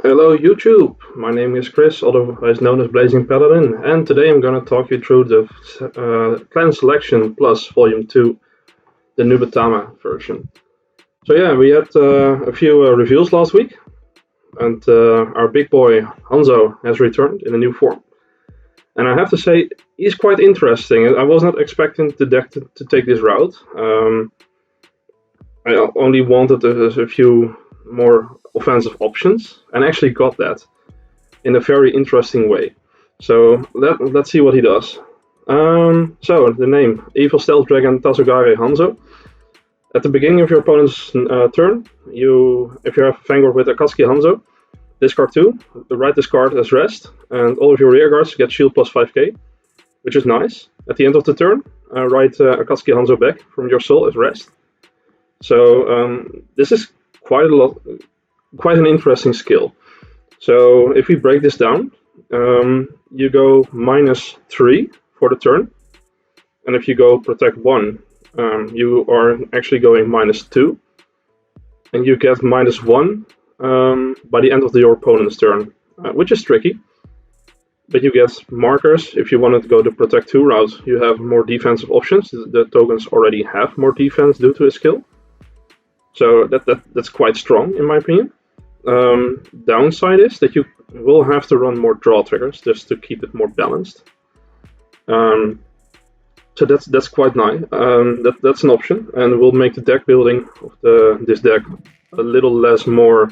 Hello YouTube, my name is Chris, otherwise known as Blazing Paladin, and today I'm going to talk you through the Clan Selection Plus Volume 2, the Nubatama version. So yeah, we had a few reveals last week, and our big boy Hanzo has returned in a new form. And I have to say, he's quite interesting. I was not expecting the deck to take this route. I only wanted a few more offensive options, and actually got that in a very interesting way. So let's see what he does. So the name Evil Stealth Dragon Tazugare Hanzo. At the beginning of your opponent's turn, if you have Vanguard with Akatsuki Hanzo, discard 2, the right discard as rest, and all of your rear guards get shield plus 5k, which is nice. At the end of the turn, write Akatsuki Hanzo back from your soul as rest. So this is quite an interesting skill. So if we break this down, you go -3 for the turn, and if you go protect 1, you are actually going -2, and you get -1 by the end of your opponent's turn, which is tricky. But you get markers. If you wanted to go the protect 2 route, you have more defensive options. The tokens already have more defense due to a skill. So that's quite strong in my opinion. Downside is that you will have to run more draw triggers just to keep it more balanced. So that's quite nice. That's an option, and will make the deck building of this deck a little less more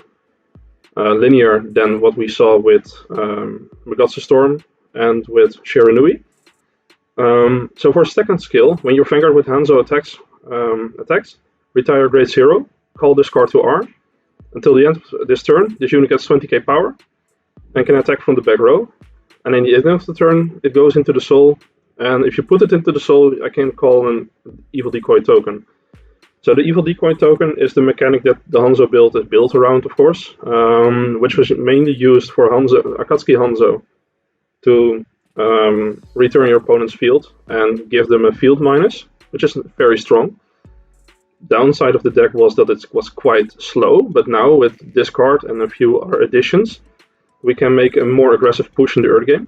linear than what we saw with Megatsu Storm and with Shiranui. So for second skill, when your Vanguard with Hanzo attacks, retire grade 0, call this card to R. Until the end of this turn, this unit gets 20k power and can attack from the back row. And in the end of the turn, it goes into the soul. And if you put it into the soul, I can call an Evil Decoy token. So the Evil Decoy token is the mechanic that the Hanzo build is built around, of course, which was mainly used for Akatsuki Hanzo to return your opponent's field and give them a field minus, which is very strong. Downside of the deck was that it was quite slow, but now with discard and a few other additions, we can make a more aggressive push in the early game,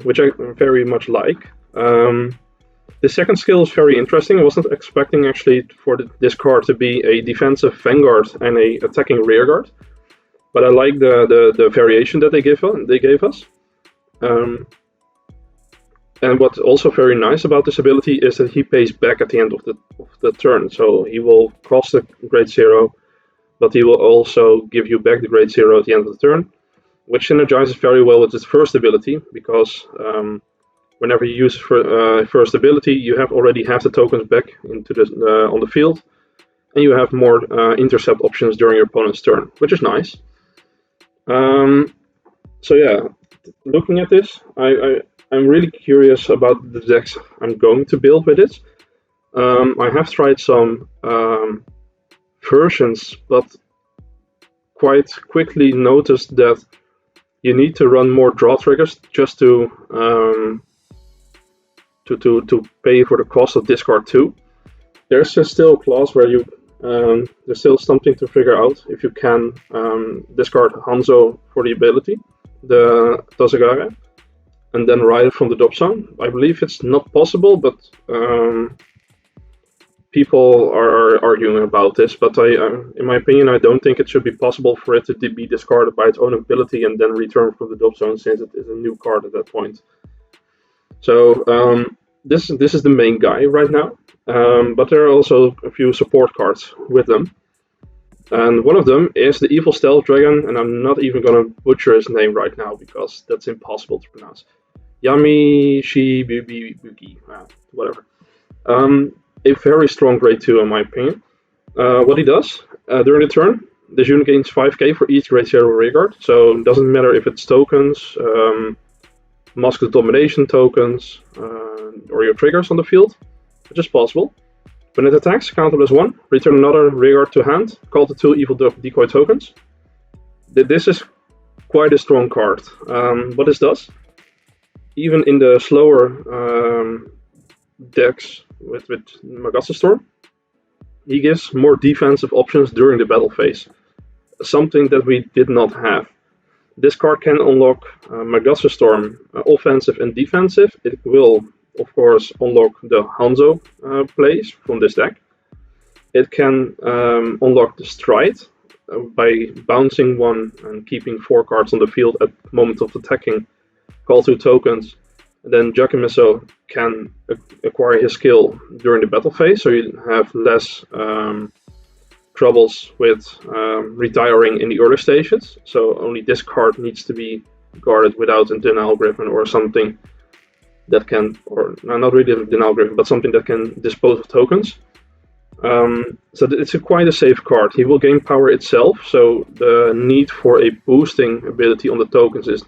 which I very much like. The second skill is very interesting. I wasn't expecting actually for this card to be a defensive Vanguard and a attacking rearguard, but I like the variation that they gave us. And what's also very nice about this ability is that he pays back at the end of the turn. So he will cross the grade 0, but he will also give you back the grade 0 at the end of the turn, which synergizes very well with his first ability, because whenever you use first ability, you have already half the tokens back into on the field, and you have more intercept options during your opponent's turn, which is nice. So yeah, looking at this, I'm really curious about the decks I'm going to build with it. I have tried some versions, but quite quickly noticed that you need to run more draw triggers just to pay for the cost of discard 2. There's still a clause where there's still something to figure out if you can discard Hanzo for the ability, the Tazugare, and then ride it from the drop zone. I believe it's not possible, but people are arguing about this. But in my opinion, I don't think it should be possible for it to be discarded by its own ability and then return from the drop zone, since it is a new card at that point. So this is the main guy right now, but there are also a few support cards with them. And one of them is the Evil Stealth Dragon, and I'm not even going to butcher his name right now because that's impossible to pronounce. Yamishibuki, whatever. A very strong grade 2 in my opinion. What he does, during the turn, this unit gains 5k for each grade 0 rearguard, so it doesn't matter if it's tokens, Mask of Domination tokens, or your triggers on the field, which is possible. When it attacks, counter +1, return another rearguard to hand, call the 2 Evil Decoy tokens. This is quite a strong card. What this does, even in the slower decks with Megatsu Storm, he gives more defensive options during the battle phase. something that we did not have. This card can unlock Magazza Storm, offensive and defensive. It will, of course, unlock the Hanzo plays from this deck. It can unlock the Stride by bouncing one and keeping 4 cards on the field at the moment of attacking. Call 2 tokens. Then Jakimeso can acquire his skill during the battle phase, so you have less troubles with retiring in the early stages. So only this card needs to be guarded without a Denial Griffin or something that can, or no, not really a Denial Griffin, but something that can dispose of tokens. So it's quite a safe card. He will gain power itself, so the need for a boosting ability on the tokens is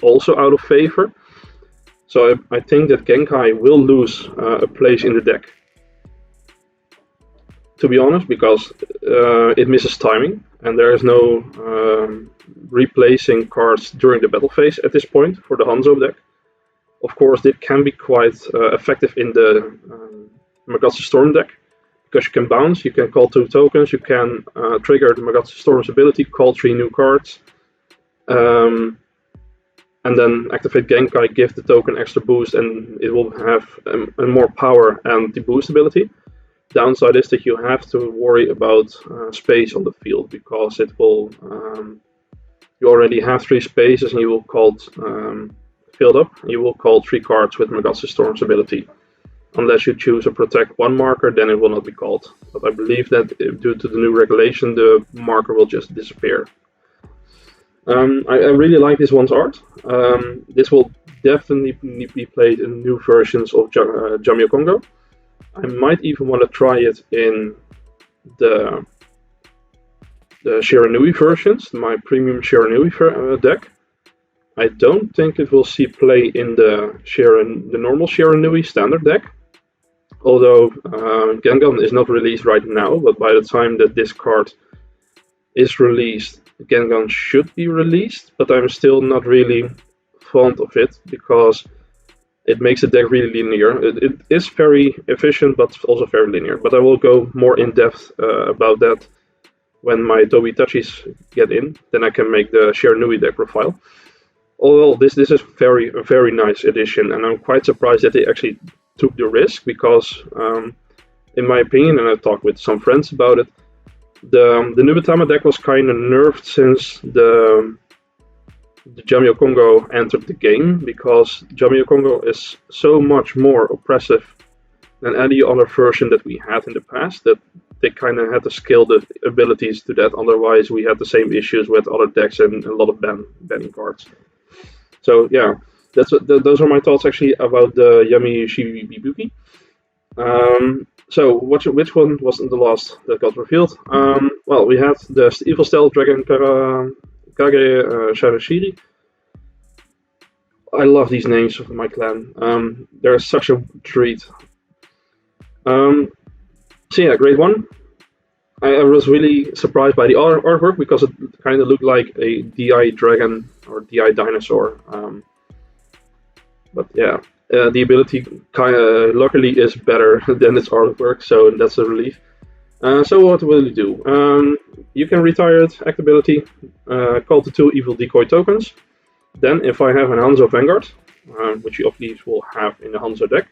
also out of favor. So I think that Genkai will lose a place in the deck, to be honest, because it misses timing, and there is no replacing cards during the battle phase at this point for the Hanzo deck. Of course, it can be quite effective in the Magazza Storm deck, because you can bounce, you can call 2 tokens, you can trigger the Magazza Storm's ability, call 3 new cards, and then activate Genkai, give the token extra boost, and it will have more power and the boost ability. Downside is that you have to worry about space on the field, because it will you already have 3 spaces and you will call filled up. You will call 3 cards with Magazza Storm's ability. Unless you choose a protect 1 marker, then it will not be called. But I believe that due to the new regulation, the marker will just disappear. I really like this one's art. This will definitely be played in new versions of Jamio Congo. I might even want to try it in the Shiranui versions, my premium Shiranui deck. I don't think it will see play in the normal Shiranui standard deck. Although Gengan is not released right now, but by the time that this card is released, Gengan should be released, but I'm still not really fond of it, because it makes the deck really linear. It is very efficient, but also very linear. But I will go more in depth about that when my Tobitachis get in. Then I can make the Shiranui deck profile. Although this is a very nice addition, and I'm quite surprised that they actually took the risk, because in my opinion, and I've talked with some friends about it, the Nubatama deck was kind of nerfed since the Jamio Congo entered the game, because Jamio Congo is so much more oppressive than any other version that we had in the past, that they kind of had to scale the abilities to that. Otherwise, we had the same issues with other decks and a lot of banning cards. So yeah, those are my thoughts actually about the Yami Shibibuki. So which one was the last that got revealed? Well, we had the Evil Stealth Dragon Kage Sharashiri. I love these names of my clan. They're such a treat. So yeah, great one. I was really surprised by the artwork, because it kind of looked like a DI dragon or DI dinosaur. But yeah, the ability kind of luckily is better than its artwork, so that's a relief. So what will you do? You can retire it, act ability, call to 2 evil decoy tokens. Then if I have an Hanzo Vanguard, which you obviously will have in the Hanzo deck,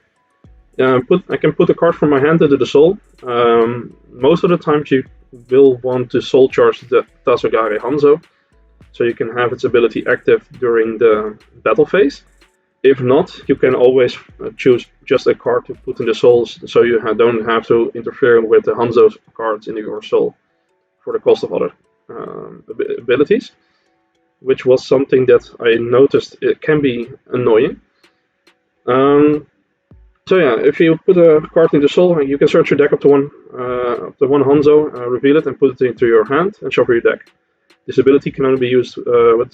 I can put a card from my hand into the soul. Most of the times you will want to soul charge the Tasogare Hanzo, so you can have its ability active during the battle phase. If not, you can always choose just a card to put in the souls, so you don't have to interfere with the Hanzo's cards in your soul for the cost of other abilities, which was something that I noticed it can be annoying. So yeah, if you put a card in the soul, you can search your deck up to one Hanzo, reveal it, and put it into your hand and shuffle your deck. This ability can only be used with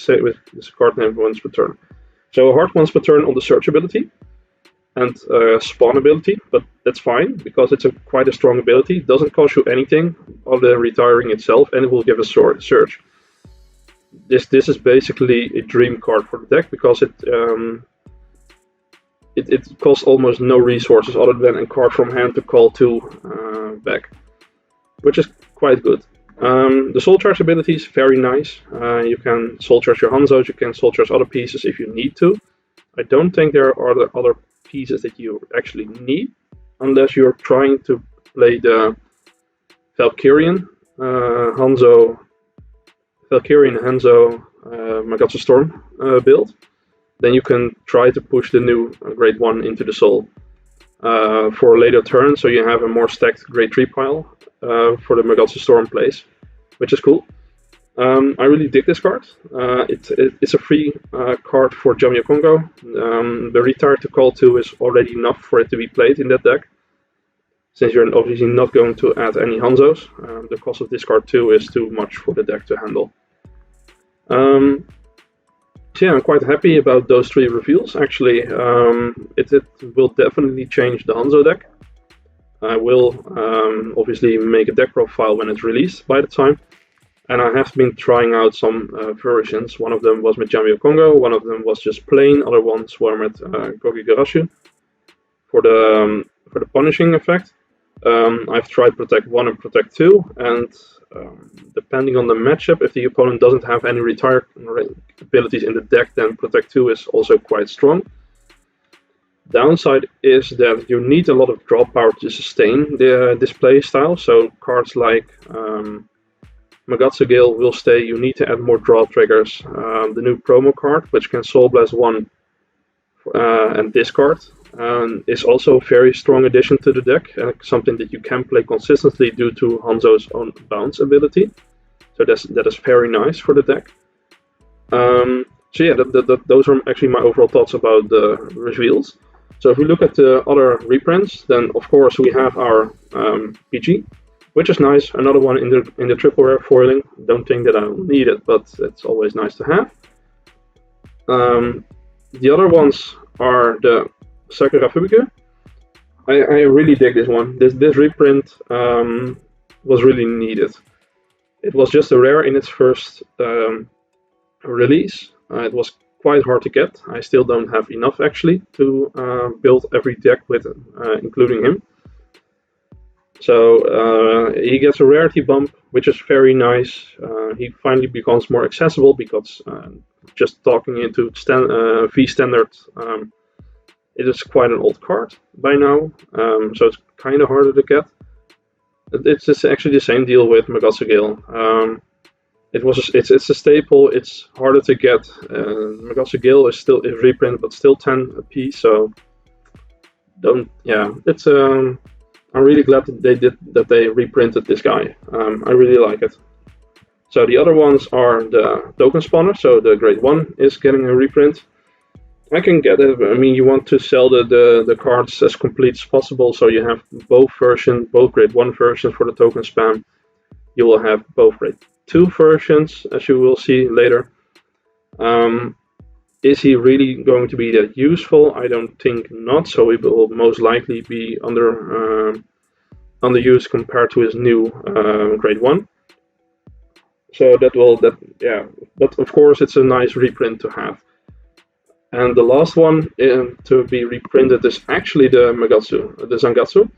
this card name once per turn. So a heart once per turn on the search ability and spawn ability, but that's fine because it's quite a strong ability. It doesn't cost you anything other than retiring itself, and it will give a search. This is basically a dream card for the deck because it costs almost no resources other than a card from hand to call 2 back, which is quite good. The soul charge ability is very nice. You can soul charge your Hanzos, you can soul charge other pieces if you need to. I don't think there are other pieces that you actually need, unless you're trying to play the Valkyrian, Hanzo, Magatsu Storm build. Then you can try to push the new Grade 1 into the soul for a later turn, so you have a more stacked Grade 3 pile for the Magatsu Storm plays, which is cool. I really dig this card. It's a free card for Jamia Congo. The retire to call 2 is already enough for it to be played in that deck, since you're obviously not going to add any Hanzos. The cost of this card 2 is too much for the deck to handle. So yeah, I'm quite happy about those 3 reveals. Actually, it will definitely change the Hanzo deck. I will obviously make a deck profile when it's released by the time. And I have been trying out some versions. One of them was with Jamio Congo, one of them was just plain, other ones were with Gogi Garashu for the punishing effect. I've tried Protect 1 and Protect 2, and depending on the matchup, if the opponent doesn't have any retire abilities in the deck, then Protect 2 is also quite strong. Downside is that you need a lot of draw power to sustain this play style, so cards like Magatsu Gale will stay. You need to add more draw triggers. The new promo card, which can Soul Blast 1 and discard, is also a very strong addition to the deck, and something that you can play consistently due to Hanzo's own bounce ability. So that is very nice for the deck. So yeah, those are actually my overall thoughts about the reveals. So if we look at the other reprints, then of course we have our PG, which is nice. Another one in the triple rare foiling. Don't think that I'll need it, but it's always nice to have. The other ones are the Sakura Fubiku. I really dig this one. This reprint was really needed. It was just a rare in its first release. It was quite hard to get. I still don't have enough actually to build every deck with, including him. So he gets a rarity bump, which is very nice. He finally becomes more accessible because just talking into V standard, it is quite an old card by now, so it's kind of harder to get. It's actually the same deal with Magatsu Gale. It's a staple. It's harder to get. Magatsu Gale is still a reprint, but still 10 a piece. So it's I'm really glad that they reprinted this guy. I really like it. So the other ones are the token spawner. So the Grade 1 is getting a reprint. I can get it. I mean, you want to sell the cards as complete as possible, so you have both Grade 1 versions for the token spam. You will have both Grade 2 versions, as you will see later. Is he really going to be that useful? I don't think not, so he will most likely be underused compared to his new Grade 1. So but of course it's a nice reprint to have. And the last one to be reprinted is actually the Zangatsu.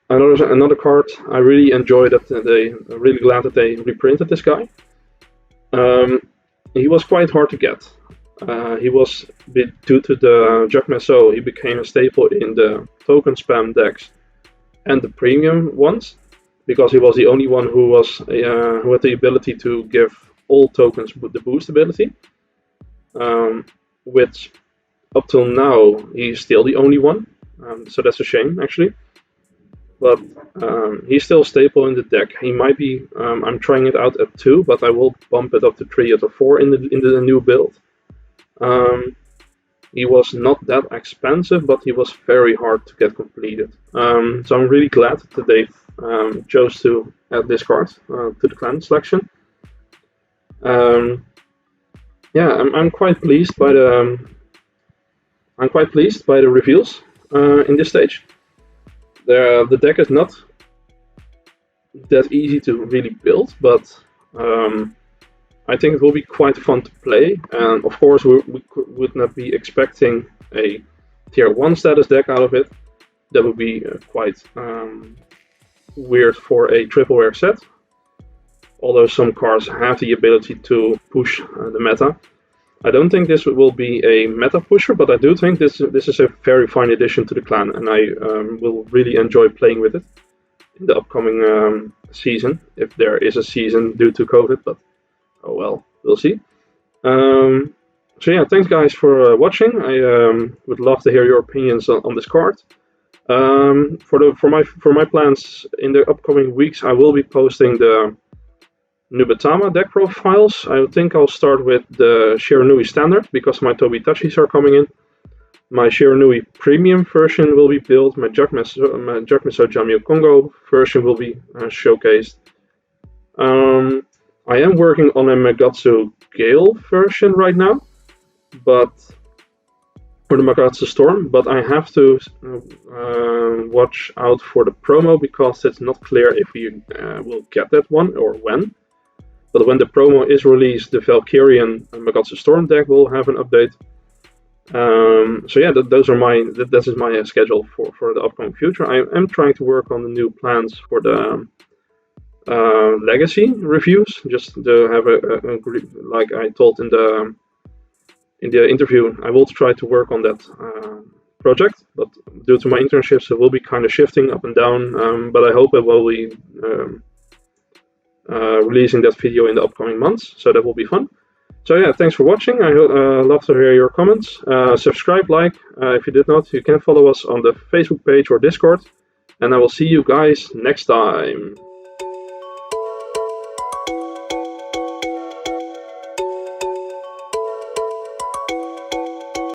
Another card. I really enjoy that. I'm really glad that they reprinted this guy. He was quite hard to get. He was due to the Jacques he became a staple in the token spam decks and the premium ones, because he was the only one who had the ability to give all tokens the boost ability. Which up till now he's still the only one, so that's a shame actually. But he's still a staple in the deck. He might be. I'm trying it out at 2, but I will bump it up to 3 or 4 in the new build. He was not that expensive, but he was very hard to get completed. So I'm really glad that they chose to add this card to the clan selection. I'm quite pleased by the reveals in this stage. The deck is not that easy to really build, but I think it will be quite fun to play. And of course, we would not be expecting a tier 1 status deck out of it. That would be quite weird for a triple rare set. Although some cards have the ability to push the meta. I don't think this will be a meta pusher, but I do think this is a very fine addition to the clan, and I will really enjoy playing with it in the upcoming season, if there is a season due to COVID, but oh well, we'll see. So yeah, thanks guys for watching. I would love to hear your opinions on this card. For my plans in the upcoming weeks, I will be posting the Nubatama deck profiles. I think I'll start with the Shiranui standard because my Tobitachis are coming in. My Shiranui premium version will be built. My Jackmeso Jamio Congo version will be showcased. I am working on a Megatsu Gale version right now, but for the Megatsu Storm, but I have to watch out for the promo because it's not clear if we will get that one or when. But when the promo is released, the Valkyrian Megatsu Storm deck will have an update. So yeah, that is my schedule for the upcoming future. I am trying to work on the new plans for the legacy reviews, just to have a like I told in the interview, I will try to work on that project, but due to my internships, it will be kind of shifting up and down. But I hope I will be releasing that video in the upcoming months, so that will be fun. So yeah, thanks for watching. I love to hear your comments. Subscribe, like. If you did not, you can follow us on the Facebook page or Discord. And I will see you guys next time.